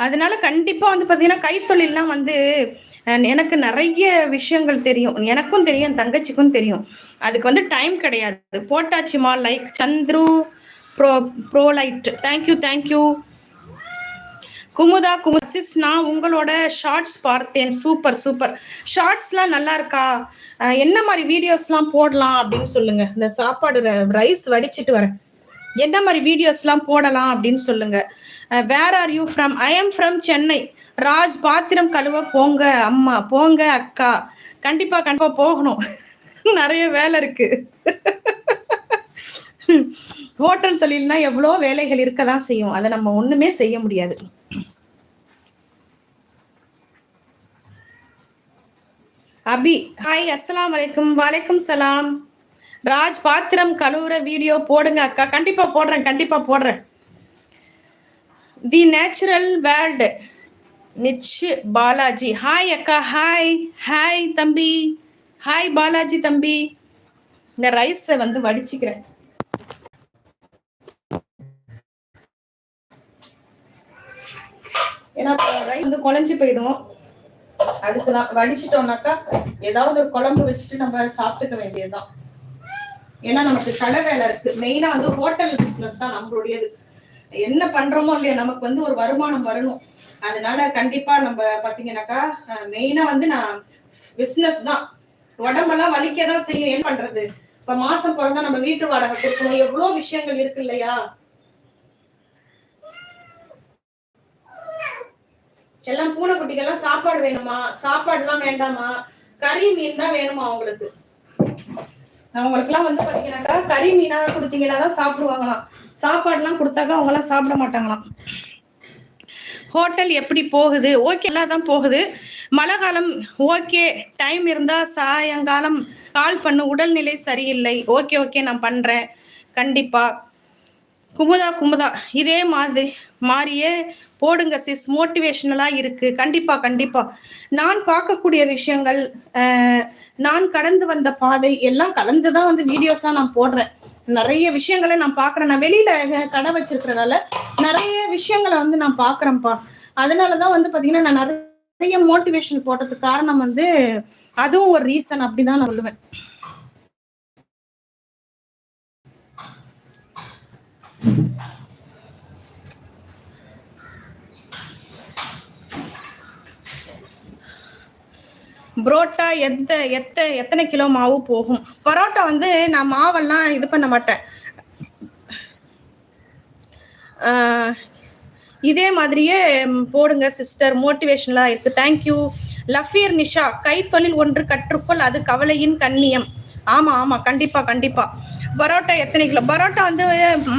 அதனால கண்டிப்பா வந்து பாத்தீங்கன்னா கைத்தொழில்லாம் வந்து எனக்கு நிறைய விஷயங்கள் தெரியும். எனக்கும் தெரியும், என் தங்கச்சிக்கும் தெரியும். அதுக்கு வந்து டைம் கிடையாது. போட்டாச்சுமா லைக் சந்துரு ப்ரோலைட். Thank you thank you. குமுதா சிஸ், நான் உங்களோட ஷார்ட்ஸ் பார்த்தேன். Super super. ஷார்ட்ஸ்லாம் நல்லா இருக்கா? என்ன மாதிரி வீடியோஸ்லாம் போடலாம் அப்படின்னு சொல்லுங்க. இந்த சாப்பாடு ரைஸ் வடிச்சிட்டு வரேன். என்ன மாதிரி வீடியோஸ்லாம் போடலாம் அப்படின்னு சொல்லுங்க. Where are you from? I am from Chennai. Raj, பாத்திரம் கழுவ போங்க அம்மா. போங்க அக்கா. கண்டிப்பா கண்டிப்பா போகணும். நிறைய வேலை இருக்கு. ஹோட்டல் தொழில்னா எவ்வளோ வேலைகள் இருக்கதான் செய்யும். அதை நம்ம ஒண்ணுமே செய்ய முடியாது. அபி ஹாய், அஸ்ஸலாம் வலைக்கும். வலைக்கும் சலாம். ராஜ், பாத்திரம் கழுவுற வீடியோ போடுங்க அக்கா. கண்டிப்பா போடுறேன், கண்டிப்பா போடுறேன். The natural world niche Balaji. Hi அக்கா. ஹாய் ஹாய் தம்பி. ஹாய் பாலாஜி தம்பி. இந்த ரைஸை வந்து வடிச்சுக்கிறேன். ஏன்னா ரைஸ் வந்து குழஞ்சு போயிடும். அதுக்குதான் வடிச்சிட்டோம்னாக்கா ஏதாவது ஒரு குழம்பு வச்சுட்டு நம்ம சாப்பிட்டுக்க வேண்டியதுதான். ஏன்னா நமக்கு கடை வேலை இருக்கு. மெயினா வந்து ஹோட்டல் பிசினஸ் தான் நம்மளுடையது. என்ன பண்றோமோ இல்லையா, நமக்கு வந்து ஒரு வருமானம் வரணும். அதனால கண்டிப்பா நம்ம பாத்தீங்கன்னாக்கா மெயினா வந்து நான் பிசினஸ் தான். உடம்பெல்லாம் வலிக்கதான் செய்யும். என்ன பண்றது? இப்ப மாசம் பிறந்தா நம்ம வீட்டு வாடகை கொடுக்கணும். எவ்வளவு விஷயங்கள் இருக்கு இல்லையா? எல்லாம் பூனைக்குட்டிகள்லாம் சாப்பாடு வேணுமா? சாப்பாடு எல்லாம் வேண்டாமா? கறி மீன் தான் வேணுமா அவங்களுக்கு? அவங்களுக்குலாம் வந்து பாத்தீங்கன்னாக்கா கறி மீனா கொடுத்தீங்கன்னா தான் சாப்பிடுவாங்களாம். சாப்பாடு எல்லாம் கொடுத்தாக்கா அவங்க எல்லாம் சாப்பிட மாட்டாங்களாம். ஹோட்டல் எப்படி போகுது? ஓகே, எல்லாம் தான் போகுது. மழை காலம் ஓகே. டைம் இருந்தா சாயங்காலம் கால் பண்ணு. உடல்நிலை சரியில்லை. ஓகே ஓகே, நான் பண்றேன் கண்டிப்பா. குமுதா இதே மாதிரி மாறியே போடுங்க சிஸ். மோட்டிவேஷனலா இருக்கு. கண்டிப்பா கண்டிப்பா. நான் பார்க்கக்கூடிய விஷயங்கள், நான் கடந்து வந்த பாதை எல்லாம் கலந்துதான் வந்து வீடியோஸா நான் போடுறேன். நிறைய விஷயங்களை நான் பாக்குறேன். நான் வெளியில கடை வச்சிருக்கிறதால நிறைய விஷயங்களை வந்து நான் பாக்குறேன்ப்பா. அதனாலதான் வந்து பாத்தீங்கன்னா நான் நிறைய மோட்டிவேஷன் போட்டதுக்கு காரணம் வந்து அதுவும் ஒரு ரீசன். அப்படிதான் நான் சொல்லுவேன். புரோட்டா எத்தனை கிலோ மாவு போகும்? பரோட்டா வந்து நான் மாவெல்லாம் இது பண்ண மாட்டேன். இதே மாதிரியே போடுங்க சிஸ்டர். மோட்டிவேஷனலா இருக்கு. தேங்க்யூ. லஃபீர் நிஷா, கைத்தொழில் ஒன்று கற்றுக்கொள், அது கவலையின் கண்ணியம். ஆமா ஆமா, கண்டிப்பா கண்டிப்பா. பரோட்டா எத்தனை கிலோ? பரோட்டா வந்து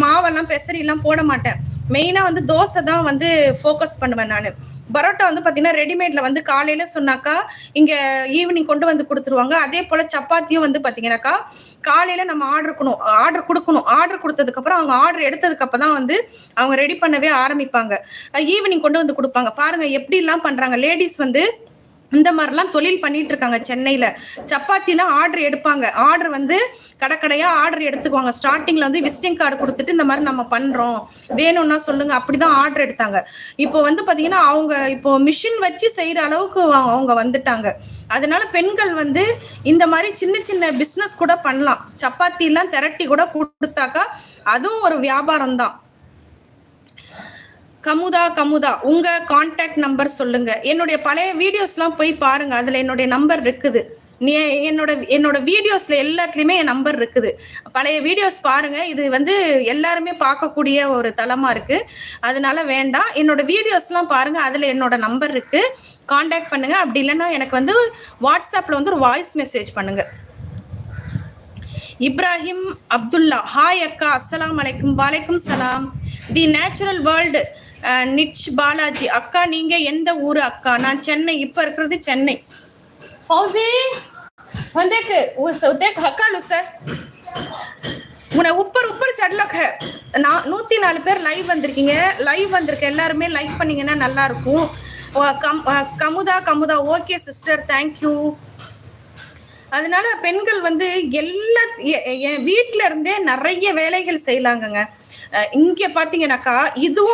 மாவெல்லாம் பெசரிலாம் போட மாட்டேன். மெயினா வந்து தோசை தான் வந்து ஃபோக்கஸ் பண்ணுவேன் நான். பரோட்டா வந்து பாத்தீங்கன்னா ரெடிமேட்ல வந்து காலையில சொன்னாக்கா இங்க ஈவினிங் கொண்டு வந்து கொடுத்துருவாங்க. அதே போல சப்பாத்தியும் வந்து பாத்தீங்கன்னாக்கா காலையில நம்ம ஆர்டர் கொடுக்கணும். ஆர்டர் கொடுத்ததுக்கு அப்புறம் அவங்க ஆர்டர் எடுத்ததுக்கு அப்புறம் தான் வந்து அவங்க ரெடி பண்ணவே ஆரம்பிப்பாங்க. ஈவினிங் கொண்டு வந்து கொடுப்பாங்க. பாருங்க எப்படி எல்லாம் பண்றாங்க. லேடிஸ் வந்து இந்த மாதிரிலாம் தொழில் பண்ணிட்டு இருக்காங்க சென்னையில. சப்பாத்திலாம் ஆர்டர் எடுப்பாங்க. ஆர்டர் வந்து கடைக்கடையா ஆர்டர் எடுத்துக்குவாங்க. ஸ்டார்டிங்ல வந்து விசிட்டிங் கார்டு கொடுத்துட்டு இந்த மாதிரி நம்ம பண்றோம், வேணும்னா சொல்லுங்க, அப்படிதான் ஆர்டர் எடுத்தாங்க. இப்போ வந்து பாத்தீங்கன்னா அவங்க இப்போ மிஷின் வச்சு செய்யற அளவுக்கு அவங்க வந்துட்டாங்க. அதனால பெண்கள் வந்து இந்த மாதிரி சின்ன சின்ன பிசினஸ் கூட பண்ணலாம். சப்பாத்தி எல்லாம் திரட்டி கூட கொடுத்தாக்கா அதுவும் ஒரு வியாபாரம் தான். கமுதா உங்க கான்டாக்ட் நம்பர் சொல்லுங்க. என்னுடைய பழைய வீடியோஸ்லாம் போய் பாருங்க. அதுல என்னுடைய நம்பர் இருக்குது. என்னோட வீடியோஸ்ல எல்லாத்துலயுமே என் நம்பர் இருக்குது. பழைய வீடியோஸ் பாருங்க. இது வந்து எல்லாருமே பார்க்கக்கூடிய ஒரு தளமா இருக்கு. அதனால வேண்டாம். என்னோட வீடியோஸ்லாம் பாருங்க. அதுல என்னோட நம்பர் இருக்கு. கான்டாக்ட் பண்ணுங்க. அப்படி இல்லைன்னா எனக்கு வந்து வாட்ஸ்அப்ல வந்து ஒரு வாய்ஸ் மெசேஜ் பண்ணுங்க. இப்ராஹிம் அப்துல்லா, ஹாய் அக்கா. அஸ்ஸலாம் வலைக்கும். வலைக்கும் சலாம். தி நேச்சுரல் வேர்ல்டு நிச் பாலாஜி, அக்கா நீங்க எந்த ஊரு அக்கா? நான் சென்னை. இப்ப இருக்கிறது சென்னை. ஃபௌசி देख हक्का लुसे உன உப்பர் சட்லக். 104 பேர் லைவ் வந்திருக்கீங்க. லைவ் வந்திருக்க எல்லாருமே லைக் பண்ணீங்கன்னா நல்லா இருக்கும். கமுதா ஓகே சிஸ்டர், தேங்க்யூ. அதனால பெண்கள் வந்து வீட்டுல இருந்தே நிறைய வேலைகள் செய்யலாங்க. இங்க பாத்தீங்கன்னாக்கா இதுவும்